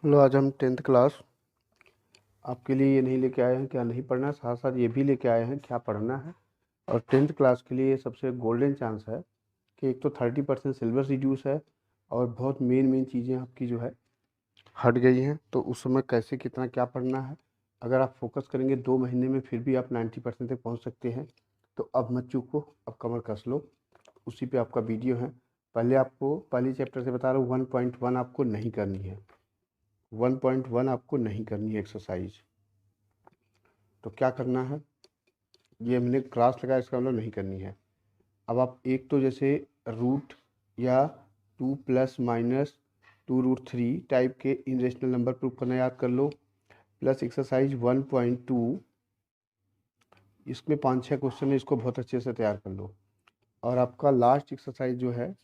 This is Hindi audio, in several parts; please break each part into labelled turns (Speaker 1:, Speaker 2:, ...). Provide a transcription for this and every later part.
Speaker 1: लो, आज हम 10th क्लास आपके लिए ये नहीं लेके आए हैं क्या नहीं पढ़ना है, साथ साथ ये भी लेके आए हैं क्या पढ़ना है। और 10th क्लास के लिए सबसे गोल्डन चांस है कि एक तो 30% सिलेबस रिड्यूस है और बहुत मेन चीज़ें आपकी जो है हट गई हैं। तो उस समय कैसे कितना क्या पढ़ना है, अगर आप फोकस करेंगे 2 महीने में फिर भी आप 90% तक पहुँच सकते हैं। तो अब मत चूको, अब कमर कस लो, उसी पे आपका वीडियो है। पहले आपको पहली चैप्टर से बता रहा हूँ, 1.1 आपको नहीं करनी है। 1.1 आपको नहीं करनी है एक्सरसाइज। तो क्या करना है, ये हमने क्लास लगाया इसका मतलब नहीं करनी है। अब आप एक तो जैसे रूट या 2 + - 2√3 टाइप के इरेशनल नंबर प्रूफ करना याद कर लो। प्लस एक्सरसाइज 1.2, इसमें 5-6 क्वेश्चन है, इसको बहुत अच्छे से तैयार कर लो। और आपका लास्ट एक्सरसाइज जो है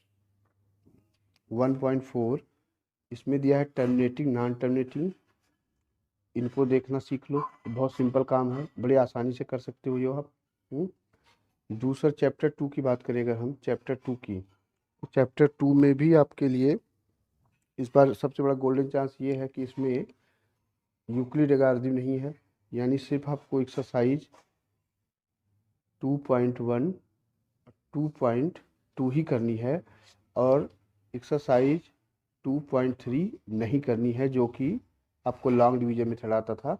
Speaker 1: 1.4, इसमें दिया है टर्मिनेटिंग नॉन टर्मिनेटिंग, इनको देखना सीख लो। बहुत सिंपल काम है, बड़े आसानी से कर सकते हो ये आप। दूसरा चैप्टर 2 की बात करें अगर हम चैप्टर 2 की, तो चैप्टर 2 में भी आपके लिए इस बार सबसे बड़ा गोल्डन चांस ये है कि इसमें यूक्लिड एल्गोरिथम नहीं है, यानी सिर्फ आपको एक्सरसाइज 2.1 2.2 ही करनी है और एक्सरसाइज 2.3 नहीं करनी है, जो कि आपको लॉन्ग डिवीजन में चढ़ाता था।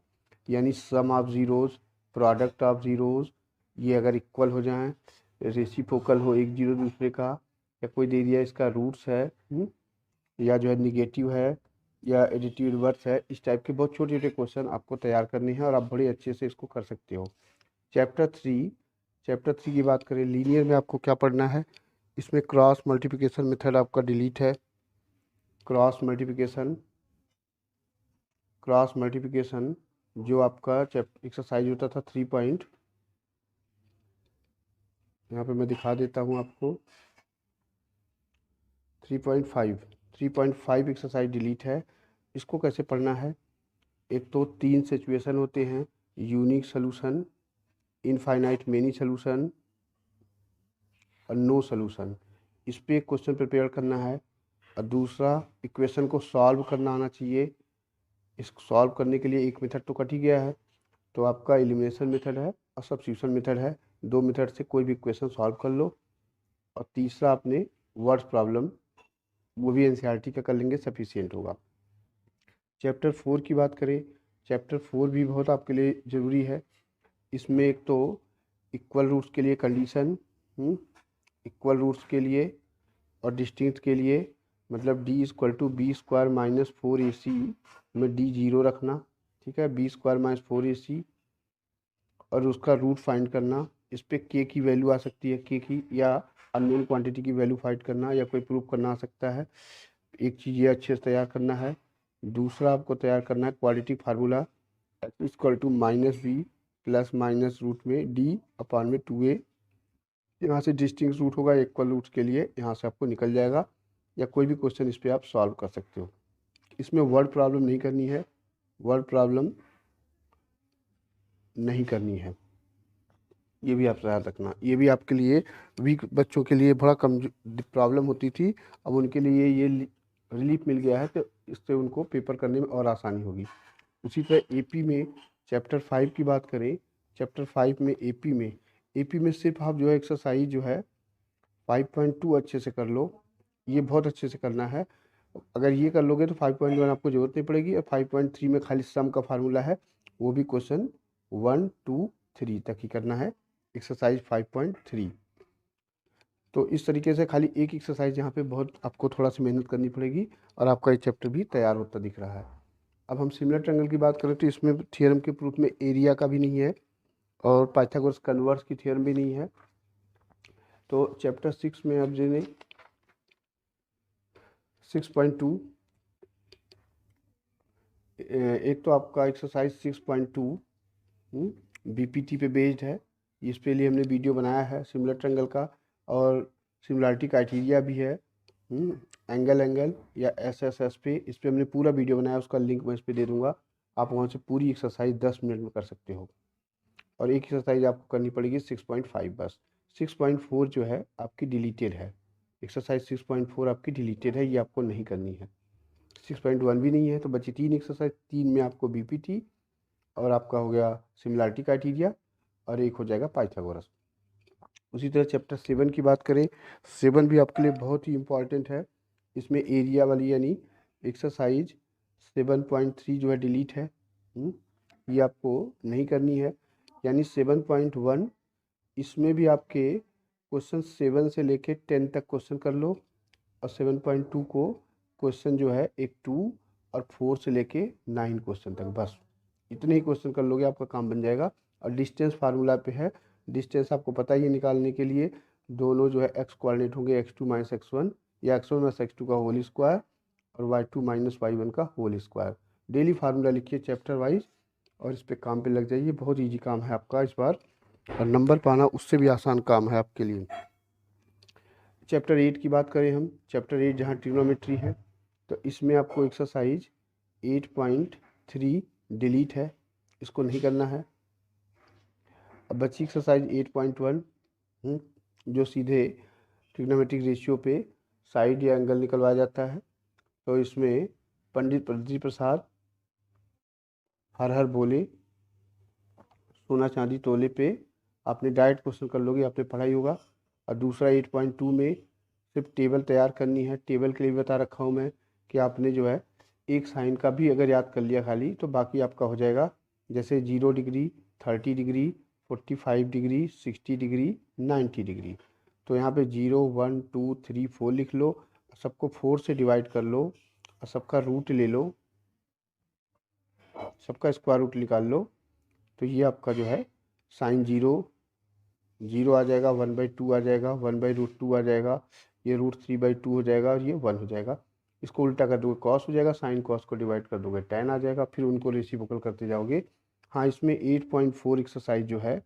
Speaker 1: यानी sum of zeros, product of zeros, ये अगर इक्वल हो जाएं, रेसिप्रोकल हो एक जीरो दूसरे का, या कोई दे दिया इसका रूट्स है, या जो है निगेटिव है, या एडिटिव रिवर्स है, इस टाइप के बहुत छोटे छोटे क्वेश्चन आपको तैयार करने हैं और आप बड़े अच्छे से इसको कर सकते हो। चैप्टर 3 की बात करें, लीनियर में आपको क्या पढ़ना है। इसमें क्रॉस मल्टीप्लिकेशन मेथड आपका डिलीट है। क्रॉस मल्टीप्लिकेशन जो आपका एक्सरसाइज होता था 3 पॉइंट, यहाँ पे मैं दिखा देता हूँ आपको, 3.5 एक्सरसाइज डिलीट है। इसको कैसे पढ़ना है, एक तो 3 सिचुएशन होते हैं, unique solution, infinite many solution और नो सोल्यूशन। इस पे एक क्वेश्चन प्रिपेयर करना है और दूसरा इक्वेशन को सॉल्व करना आना चाहिए। इसको सॉल्व करने के लिए एक मेथड तो कट ही गया है, तो आपका एलिमिनेशन मेथड है और सब्स्टिट्यूशन मेथड है। 2 मेथड से कोई भी इक्वेशन सॉल्व कर लो। और तीसरा आपने वर्ड्स प्रॉब्लम, वो भी एनसीईआरटी का कर लेंगे, सफिशियंट होगा। चैप्टर 4 की बात करें, चैप्टर 4 भी बहुत आपके लिए ज़रूरी है। इसमें एक तो इक्वल रूट्स के लिए कंडीशन, इक्वल रूट्स के लिए और डिस्टिंक्ट के लिए, मतलब d = b² - 4ac में d 0 रखना, ठीक है। b² - 4ac और उसका रूट फाइंड करना। इस पे k की वैल्यू आ सकती है, k की या अननोन क्वांटिटी की वैल्यू फाइंड करना या कोई प्रूफ करना आ सकता है। एक चीज़ ये अच्छे से तैयार करना है। दूसरा आपको तैयार करना है quadratic formula, x = -b ± root में d/2a। यहाँ से डिस्टिंक्ट रूट होगा इक्वल रूट्स के लिए, यहाँ से आपको निकल जाएगा, या कोई भी क्वेश्चन इस पे आप सॉल्व कर सकते हो। इसमें वर्ड प्रॉब्लम नहीं करनी है, वर्ड प्रॉब्लम नहीं करनी है, ये भी आप याद रखना। ये भी आपके लिए वीक बच्चों के लिए बड़ा कम प्रॉब्लम होती थी, अब उनके लिए ये रिलीफ मिल गया है, तो इससे उनको पेपर करने में और आसानी होगी। उसी तरह एपी में चैप्टर 5 की बात करें, चैप्टर 5 में एपी में सिर्फ आप जो है एक्सरसाइज जो है 5.2 अच्छे से कर लो, ये बहुत अच्छे से करना है। अगर ये कर लोगे तो 5.1 आपको ज़रूरत नहीं पड़ेगी। और 5.3 में खाली सम का फार्मूला है, वो भी क्वेश्चन 1 2 3 तक ही करना है, एक्सरसाइज 5.3। तो इस तरीके से खाली एक एक्सरसाइज यहाँ पे बहुत आपको थोड़ा सा मेहनत करनी पड़ेगी और आपका ये चैप्टर भी तैयार होता दिख रहा है। अब हम सिमिलर ट्रायंगल की बात करें तो इसमें थियरम के प्रूफ में एरिया का भी नहीं है और पाइथागोरस कन्वर्स की थियरम भी नहीं है। तो चैप्टर 6 में अब जिन्हें 6.2, एक तो आपका एक्सरसाइज 6.2 बीपीटी पे बेस्ड है। इस पे लिए हमने वीडियो बनाया है सिमिलर ट्रायंगल का, और सिमिलरिटी क्राइटेरिया भी है, एंगल या एस पे, इस पे हमने पूरा वीडियो बनाया, उसका लिंक मैं इस पे दे दूंगा। आप वहाँ से पूरी एक्सरसाइज 10 मिनट में कर सकते हो। और एक एक्सरसाइज आपको करनी पड़ेगी 6.5 बस। 6.4 जो है आपकी डिलीटेड है, एक्सरसाइज 6.4 आपकी डिलीटेड है, ये आपको नहीं करनी है। 6.1 भी नहीं है, तो बची 3 एक्सरसाइज। 3 में आपको बीपीटी और आपका हो गया सिमिलैरिटी क्राइटेरिया और एक हो जाएगा पाइथागोरस। उसी तरह चैप्टर 7 की बात करें, 7 भी आपके लिए बहुत ही इम्पॉर्टेंट है। इसमें एरिया वाली यानी एक्सरसाइज 7.3 जो है डिलीट है, ये आपको नहीं करनी है। यानी 7.1 इसमें भी आपके क्वेश्चन 7 से लेके 10 तक क्वेश्चन कर लो, और 7.2 को क्वेश्चन जो है एक 2 और 4 से लेके 9 क्वेश्चन तक, बस इतने ही क्वेश्चन कर लोगे आपका काम बन जाएगा। और डिस्टेंस फार्मूला पे है, डिस्टेंस आपको पता ही है निकालने के लिए, दोनों जो है एक्स कोऑर्डिनेट होंगे x2 माइनस x1 या x1 माइनस x2 का होल स्क्वायर और y2 माइनस y1 का होल स्क्वायर। डेली फार्मूला लिखिए चैप्टर वाइज और इस पे काम पे लग जाइए। बहुत इजी काम है आपका इस बार, और नंबर पाना उससे भी आसान काम है आपके लिए। चैप्टर 8 की बात करें हम, चैप्टर 8 जहाँ ट्रिग्नोमेट्री है, तो इसमें आपको एक्सरसाइज 8.3 डिलीट है, इसको नहीं करना है। अब बची एक्सरसाइज 8.1 जो सीधे ट्रिग्नोमेट्रिक रेशियो पे साइड या एंगल निकलवाया जाता है। तो इसमें पंडित प्रदीप प्रसाद हर हर बोले सोना चांदी तोले पे आपने डायरेक्ट क्वेश्चन कर लोगे, आपने पढ़ाई होगा। और दूसरा 8.2 में सिर्फ टेबल तैयार करनी है। टेबल के लिए बता रखा हूँ मैं कि आपने जो है एक साइन का भी अगर याद कर लिया खाली तो बाकी आपका हो जाएगा। जैसे 0 degree, 30 degree, 45 degree, 60 degree, 90 degree. तो यहाँ पे 0, 1, 2, 3, 4 लिख लो, सबको 4 से डिवाइड कर लो और सबका रूट ले लो, सबका स्क्वायर रूट निकाल लो। तो ये आपका जो है साइन 0 आ जाएगा, 1/2 आ जाएगा, 1/√2 आ जाएगा, ये √3/2 हो जाएगा और ये 1 हो जाएगा। इसको उल्टा कर दोगे कॉस हो जाएगा, साइन कॉस को डिवाइड कर दोगे tan आ जाएगा, फिर उनको रेसिप्रोकल करते जाओगे। हाँ, इसमें 8.4 एक्सरसाइज जो है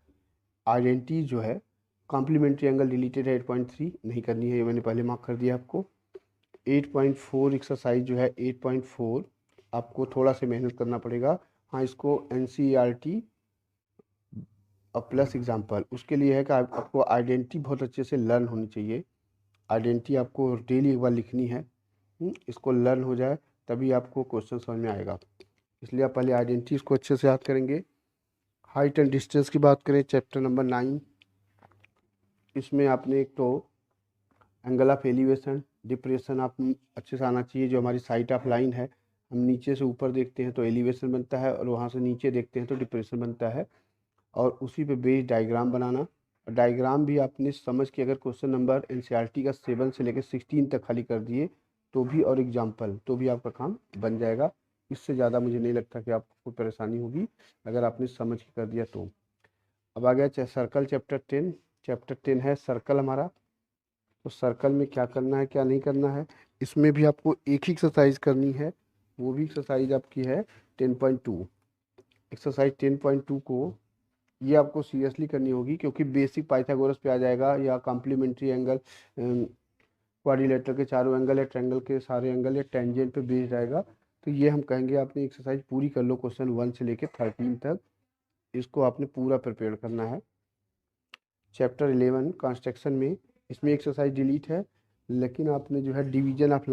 Speaker 1: आइडेंटिटी जो है कॉम्प्लीमेंट्री एंगल डिलीटेड है, 8.3 नहीं करनी है, ये मैंने पहले मार्क कर दिया आपको। 8.4 एक्सरसाइज जो है 8.4 आपको थोड़ा सा मेहनत करना पड़ेगा। हाँ, इसको NCERT और प्लस एग्जाम्पल उसके लिए है कि आपको आइडेंटिटी बहुत अच्छे से लर्न होनी चाहिए। आइडेंटिटी आपको डेली एक बार लिखनी है, इसको लर्न हो जाए तभी आपको क्वेश्चन समझ में आएगा, इसलिए आप पहले आइडेंटिटी इसको अच्छे से याद करेंगे। हाइट एंड डिस्टेंस की बात करें, चैप्टर नंबर 9, इसमें आपने एक तो एंगल ऑफ एलिवेशन डिप्रेशन आप अच्छे से आना चाहिए। जो हमारी साइट ऑफ लाइन है, हम नीचे से ऊपर देखते हैं तो एलिवेशन बनता है और वहाँ से नीचे देखते हैं तो डिप्रेशन बनता है, और उसी पे बेस्ड डायग्राम बनाना। डायग्राम भी आपने समझ के अगर क्वेश्चन नंबर NCERT का 7 से लेकर 16 तक खाली कर दिए तो भी, और एग्जाम्पल तो भी आपका काम बन जाएगा। इससे ज़्यादा मुझे नहीं लगता कि आपको कोई परेशानी होगी अगर आपने समझ के कर दिया तो। अब आ गया सर्कल चैप्टर 10। चैप्टर 10 है सर्कल हमारा। तो सर्कल में क्या करना है क्या नहीं करना है, इसमें भी आपको एक ही एक्सरसाइज करनी है, वो भी एक्सरसाइज आपकी है 10.2। एक्सरसाइज 10.2 को ये आपको सीरियसली करनी होगी क्योंकि बेसिक पाइथागोरस पे आ जाएगा, या कॉम्प्लीमेंट्री एंगल, क्वाड्रिलेटरल के चारों एंगल या ट्रायंगल के सारे एंगल या टेंजेंट पे बेस्ड आएगा। तो ये हम कहेंगे आपने एक्सरसाइज पूरी कर लो, क्वेश्चन 1 से लेकर 13 तक इसको आपने पूरा प्रिपेयर करना है। चैप्टर 11 कंस्ट्रक्शन में, इसमें एक्सरसाइज डिलीट है, लेकिन आपने जो है डिवीजन ऑफ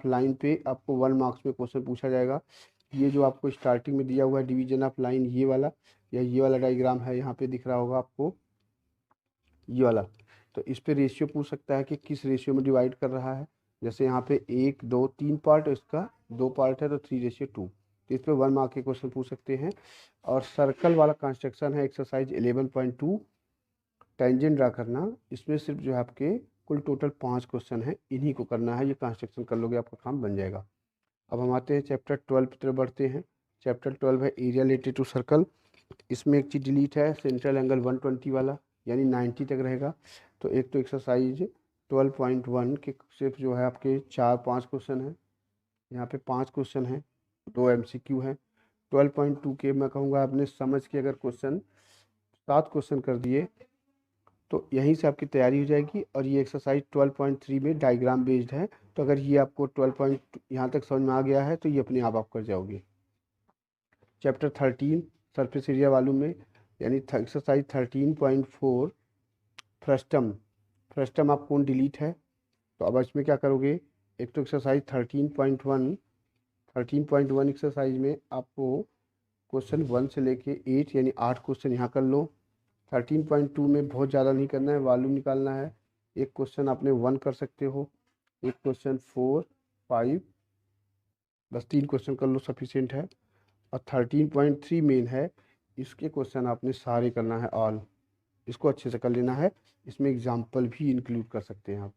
Speaker 1: लाइन पे आपको 1 मार्क्स में क्वेश्चन पूछा जाएगा। ये जो आपको स्टार्टिंग में दिया हुआ है डिवीजन ऑफ लाइन, ये वाला या ये वाला डायग्राम है, यहाँ पे दिख रहा होगा आपको ये वाला। तो इस पे रेशियो पूछ सकता है कि किस रेशियो में डिवाइड कर रहा है। जैसे यहाँ पे 1, 2, 3 पार्ट, इसका 2 पार्ट है तो 3:2। तो इस पे 1 मार्क के क्वेश्चन पूछ सकते हैं। और सर्कल वाला कंस्ट्रक्शन है एक्सरसाइज 11.2 टेंजेंट ड्रा करना। इसमें सिर्फ जो है आपके कुल टोटल 5 क्वेश्चन है, इन्हीं को करना है। ये कंस्ट्रक्शन कर लोगे आपका काम बन जाएगा। अब हम आते हैं चैप्टर 12 की तरफ बढ़ते हैं। चैप्टर 12 है एरिया रिलेटेड टू सर्कल। इसमें एक चीज़ डिलीट है, सेंट्रल एंगल 120 वाला, यानी 90 तक रहेगा। तो एक तो एक्सरसाइज 12.1 के सिर्फ जो है आपके 4-5 क्वेश्चन हैं, यहाँ पे 5 क्वेश्चन हैं, 2 MCQ हैं। 12.2 के मैं कहूँगा आपने समझ के अगर क्वेश्चन 7 क्वेश्चन कर दिए तो यहीं से आपकी तैयारी हो जाएगी। और ये एक्सरसाइज 12.3 में डायग्राम बेस्ड है, तो अगर ये आपको 12 यहाँ तक समझ में आ गया है तो ये अपने आप कर जाओगे। चैप्टर 13 सरफेस एरिया वालों में, यानी एक्सरसाइज 13.4 फ्रस्टम आप कौन डिलीट है, तो अब इसमें क्या करोगे, एक तो एक्सरसाइज 13.1 एक्सरसाइज में आपको क्वेश्चन 1 से लेके 8 यानी 8 क्वेश्चन यहाँ कर लो। 13.2 में बहुत ज़्यादा नहीं करना है, वॉल्यूम निकालना है। एक क्वेश्चन आपने 1 कर सकते हो, एक क्वेश्चन 4, 5, बस 3 क्वेश्चन कर लो, सफिशिएंट है। और 13.3 मेन है, इसके क्वेश्चन आपने सारे करना है, ऑल, इसको अच्छे से कर लेना है। इसमें एग्जाम्पल भी इंक्लूड कर सकते हैं आप।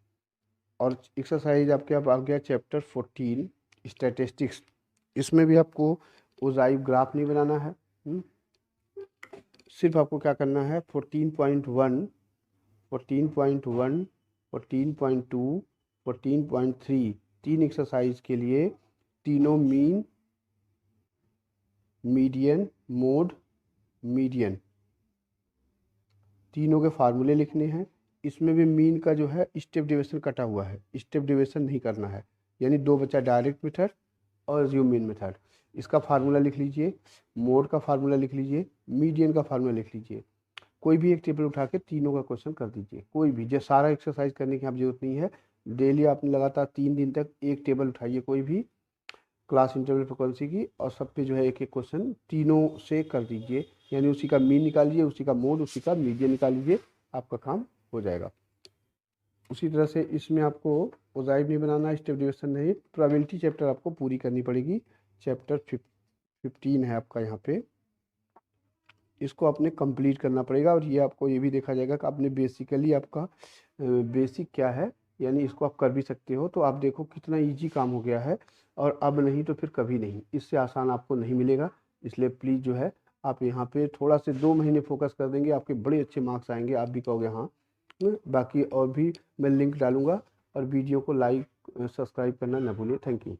Speaker 1: और एक्सरसाइज आपके आप आ गया चैप्टर 14 स्टैटिस्टिक्स। इसमें भी आपको ओजाइव ग्राफ नहीं बनाना है। सिर्फ आपको क्या करना है, 14.1, 14.1, 14.2, 14.3 तीन एक्सरसाइज के लिए तीनों मीन, मीडियन, मोड, मीडियन, तीनों के फार्मूले लिखने हैं। इसमें भी मीन का जो है स्टेप डिविजन कटा हुआ है, स्टेप डिविजन नहीं करना है, यानी 2 बचा डायरेक्ट मेथड और ज़ूम इन मेथड। इसका फार्मूला लिख लीजिए, मोड का फार्मूला लिख लीजिए, मीडियन का फार्मूला लिख लीजिए। कोई भी एक टेबल उठा के तीनों का क्वेश्चन कर दीजिए, कोई भी, जो सारा एक्सरसाइज करने की आप जरूरत नहीं है। डेली आपने लगातार 3 दिन तक एक टेबल उठाइए कोई भी क्लास इंटरवल फ्रिक्वेंसी की, और सब पे जो है एक एक क्वेश्चन तीनों से कर दीजिए, यानी उसी का मीन निकालिए, उसी का मोड, उसी का मीडियन निकाल लीजिए, आपका काम हो जाएगा। उसी तरह से इसमें आपको ओजाइव नहीं बनाना, स्टेप डिविजन नहीं, प्रोबेबिलिटी चैप्टर आपको पूरी करनी पड़ेगी। चैप्टर 15 है आपका यहाँ पे, इसको आपने कंप्लीट करना पड़ेगा। और ये आपको ये भी देखा जाएगा कि आपने बेसिकली आपका बेसिक क्या है, यानी इसको आप कर भी सकते हो। तो आप देखो कितना इजी काम हो गया है, और अब नहीं तो फिर कभी नहीं, इससे आसान आपको नहीं मिलेगा। इसलिए प्लीज़ जो है आप यहाँ पे थोड़ा से 2 महीने फोकस कर देंगे, आपके बड़े अच्छे मार्क्स आएंगे, आप भी कहोगे हाँ। बाकी और भी मैं लिंक डालूंगा, और वीडियो को लाइक सब्सक्राइब करना ना भूलिए। Thank you.